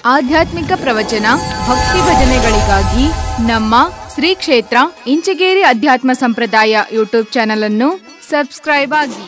ಆಧ್ಯಾತ್ಮಿಕ ಪ್ರವಚನ ಭಕ್ತಿ ಭಜನೆಗಳಿಗಾಗಿ ನಮ್ಮ ಶ್ರೀ ಕ್ಷೇತ್ರ ಇಂಚಗೇರಿ ಅಧ್ಯಾತ್ಮ ಸಂಪ್ರದಾಯ ಯೂಟ್ಯೂಬ್ ಚಾನೆಲ್ ಅನ್ನು ಸಬ್ಸ್ಕ್ರೈಬ್ ಆಗಿ.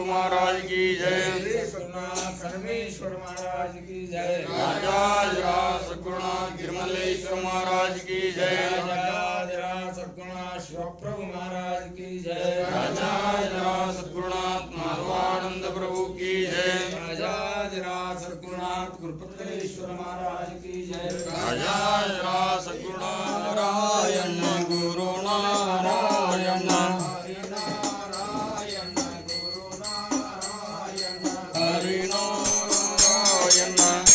महाराज की जय। धर्मेश्वर महाराज की जय। राजाधिराज सद्गुरुनाथ गिरमल्लेश्वर महाराज की जय। राजाधिराज सद्गुरुनाथ शिवप्रभु महाराज की जय। राजाधिराज सद्गुरुनाथ माधवानंद प्रभु की जय। राजाधिराज सद्गुरुनाथ गुरुपत्रेश्वर महाराज की जय। राजाधिराज सद्गुरुनाथ नारायण गुरु नारायण हरि नारायण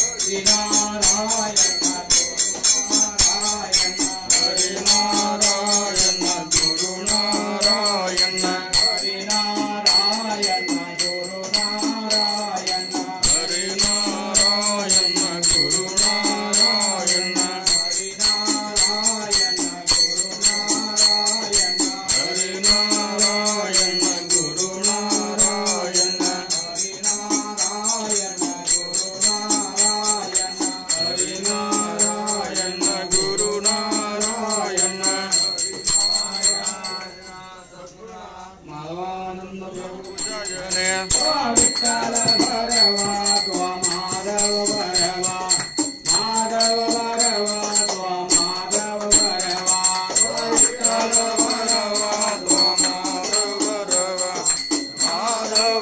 हरि नारायण गुरु नारायण हरि नारायण गुरु नारायण हरि नारायण गुरु नारायण हरि नारायण गुरु नारायण हरि नारायण गुरु नारायण हरि नारायण गुरु नारायण हरि नारायण गुरु नारायण माधवानंद प्रभु जय विठ्ठल भरवा तो माधव भरवा माधव भरवा तो माधव भरवा विठ्ठल भरवा तो माधव भरवा माधव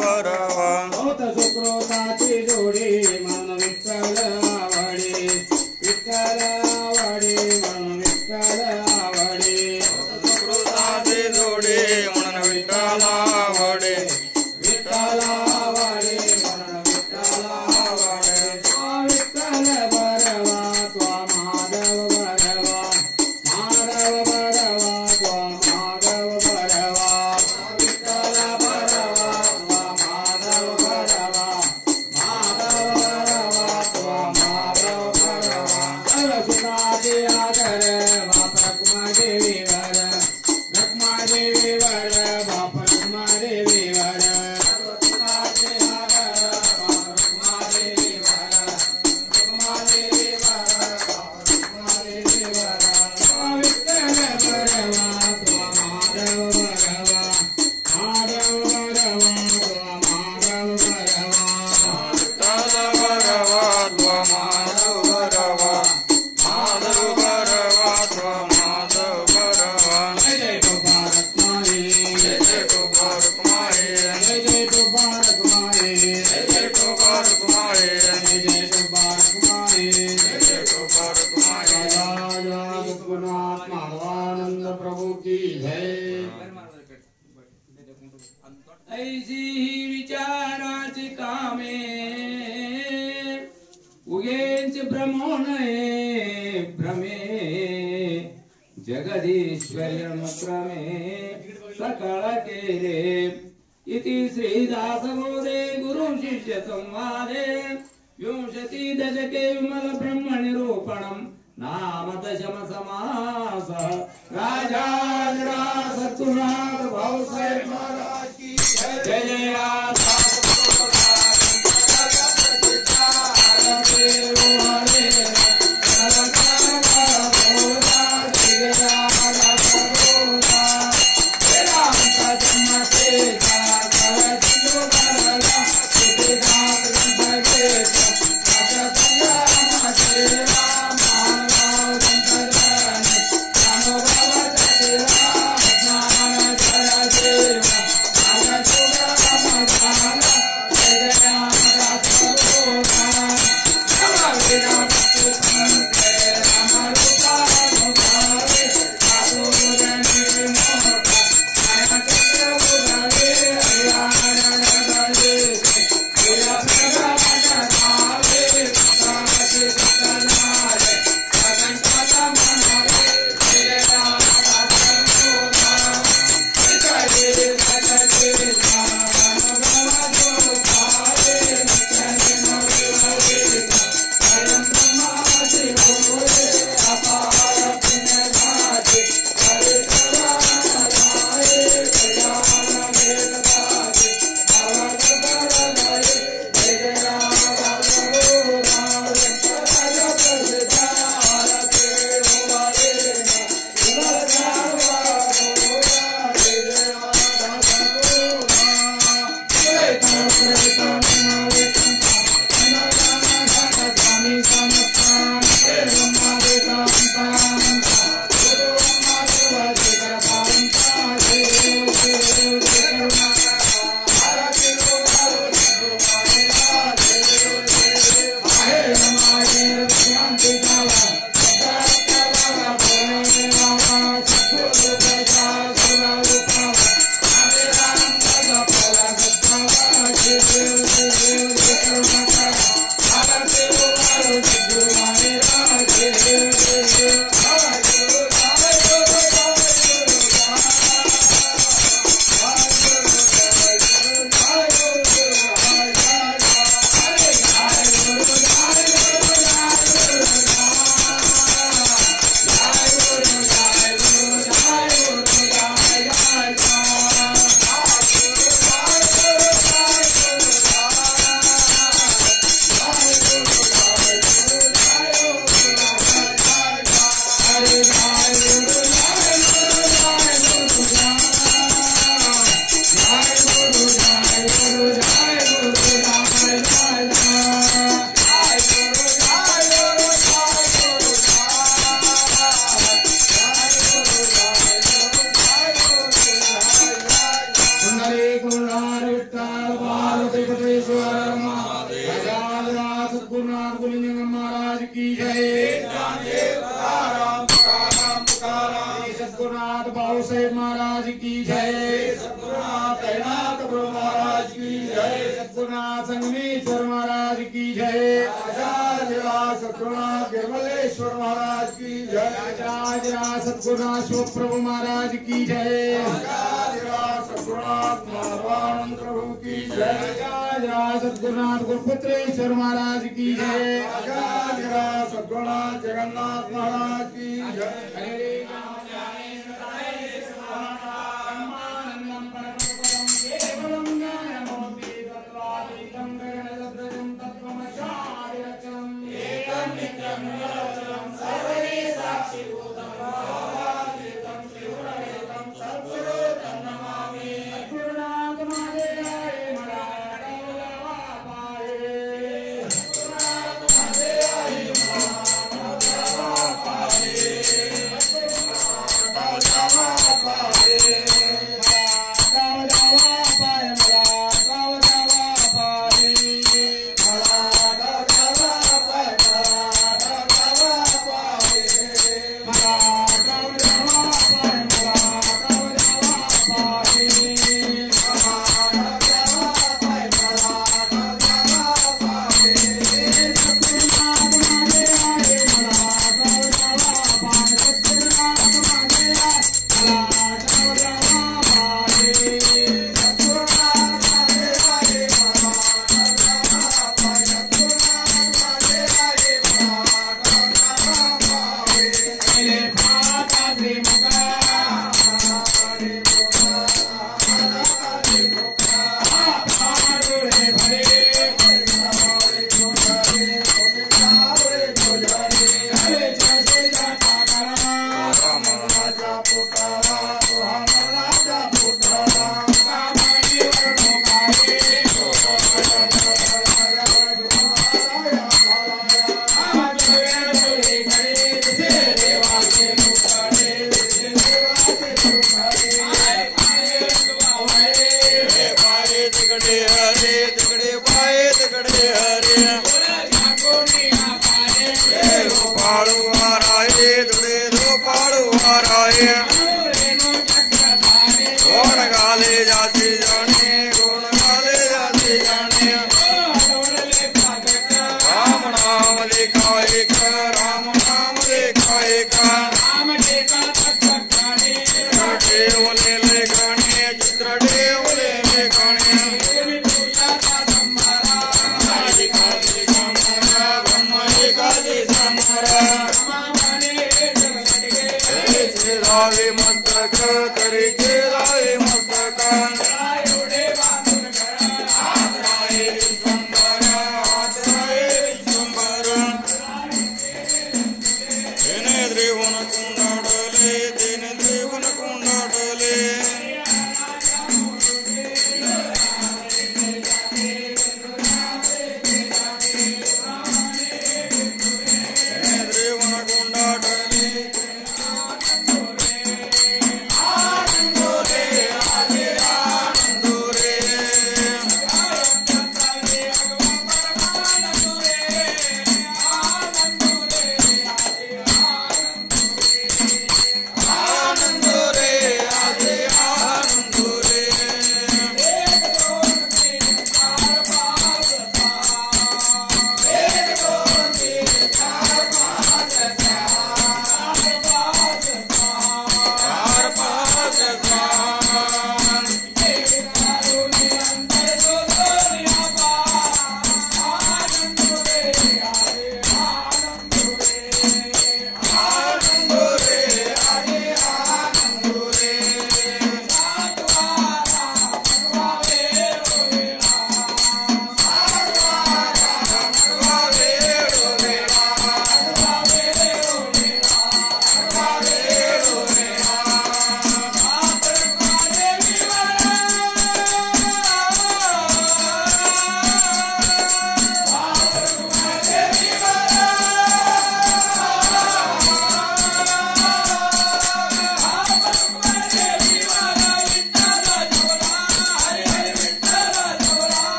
भरवा होत सुकृताची जोडी मन विठ्ठल आवडे विठ्ठल आवडे मन विठ्ठल आवडे सुकृताची जोडी म्हणून विठ्ठला आवडे विठ्ठल आवडे मन विठ्ठल आवडे विठ्ठल भरवा तो माधव भरवा माधव भरवा तो माधव भरवा विठ्ठल भरवा तो माधव भरवा माधव भरवा तो माधव भरवा सुनादे आदर बाप रखमादेवी वर रखमादेवी वर बाप रखमादेवी वर सुनादे आदर बाप रखमादेवी वर रखमादेवी वर बाप रखमादेवी वर विठ्ठल भरवा तो माधव भरवा माधव भरवा तो माधव भरवा विठ्ठल भरवा माधव भरवा माधव भरवा माधव भरवा जय जय तो भारत माई जय जय तो भारत माई जय जय तो भारत माई जय जय तो भारत माई जय जय तो भारत माई जय जय तो भारत माई राजा सद्गुरुनाथ माधवानंद प्रभु की जय। ऐसी ही विचाराची कामे उगेच भ्रमोनये भ्रमे जगदीश्वर्यनुक्रमे सकळ केले इति श्रीदासबोधे गुरु शिष्य संवादे विंशति दशके विमल ब्रह्म निरूपणम् नाम दशम समास राजाधिराज सद्गुरुनाथ भाऊसाहेब महाराज की जय जय Thank you. सद्गुरुनाथ बाबू साहेब महाराज की जय। सद्गुरुनाथ तैनात प्रभु महाराज की जय। सद्गुरुनाथ संगमेश्वर महाराज की जय। आचार्य सद्गुरुनाथ गिरमलेश्वर महाराज की जय। आचार्य सद्गुरुनाथ शिवप्रभु महाराज की जय। आचार्य सद्गुरुनाथ माधवानंद प्रभु की जय। आचार्य सद्गुरुनाथ गुरुपुत्रेश्वर महाराज की जय। आचार्य सद्गुरुनाथ जगन्नाथ महाराज की जय। Hare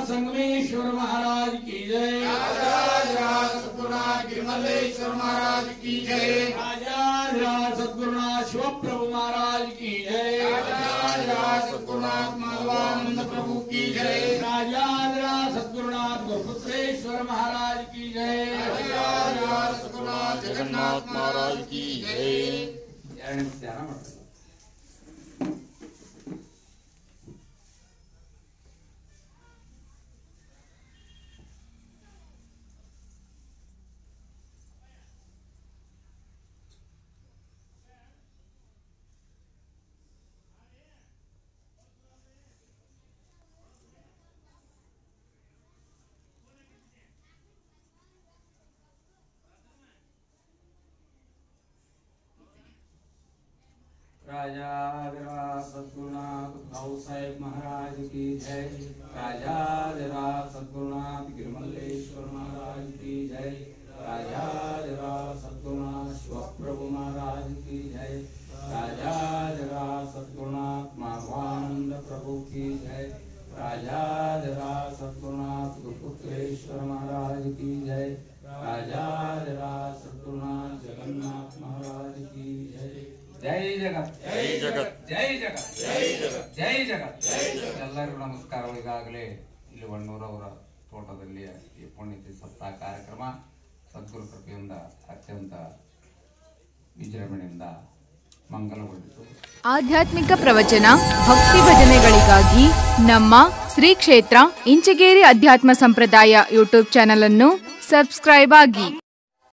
संगमेश्वर महाराज की जय। राजा सद्गुरुनाथ गिरिमल्लेश्वर महाराज की जय। राजा सद्गुरुनाथ शिवप्रभु महाराज की जय। राजा सद्गुरुनाथ माधवानंद प्रभु की जय। राजा सद्गुरुनाथ गुरुपुत्रेश्वर महाराज की जय। राजा सद्गुरुनाथ जगन्नाथ महाराज की जय। राजा सद्गुरुनाथ भाऊ साहेब महाराज की जय। राजा सद्गुरुनाथ गिरिमल्लेश्वर महाराज की जय। राजा सद्गुरुनाथ शिवप्रभु महाराज की जय। राजा सद्गुरुनाथ माधवानंद प्रभु की जय। राजा सद्गुरुनाथ गुरुपुत्रेश्वर महाराज की जय। राजा सद्गुरुनाथ जगन्नाथ महाराज की जय। जय जगत जय जगत जय जगत जय जगत ಜೈ ಜಗತ್ ಜೈ ಜಗತ್. ಎಲ್ಲರಿಗೂ ನಮಸ್ಕಾರಗಳು. ಈಗಾಗಲೇ ಇಲ್ಲಿ ವಣ್ಣೂರವರ ತೋಟದಲ್ಲಿ ಈ ಪುಣ್ಯತಿ ಸಪ್ತಾಹ ಕಾರ್ಯಕ್ರಮ ಸದ್ಗುರು ಕೃಪೆಯಿಂದ ಅತ್ಯಂತ ವಿಜೃಂಭಣೆಯಿಂದ ಮಂಗಲಗೊಂಡಿತು. ಆಧ್ಯಾತ್ಮಿಕ ಪ್ರವಚನ ಭಕ್ತಿ ಭಜನೆಗಳಿಗಾಗಿ ನಮ್ಮ ಶ್ರೀ ಕ್ಷೇತ್ರ ಇಂಚಗೇರಿ ಅಧ್ಯಾತ್ಮ ಸಂಪ್ರದಾಯ ಯೂಟ್ಯೂಬ್ ಚಾನಲ್ ಅನ್ನು ಸಬ್ಸ್ಕ್ರೈಬ್ ಆಗಿ.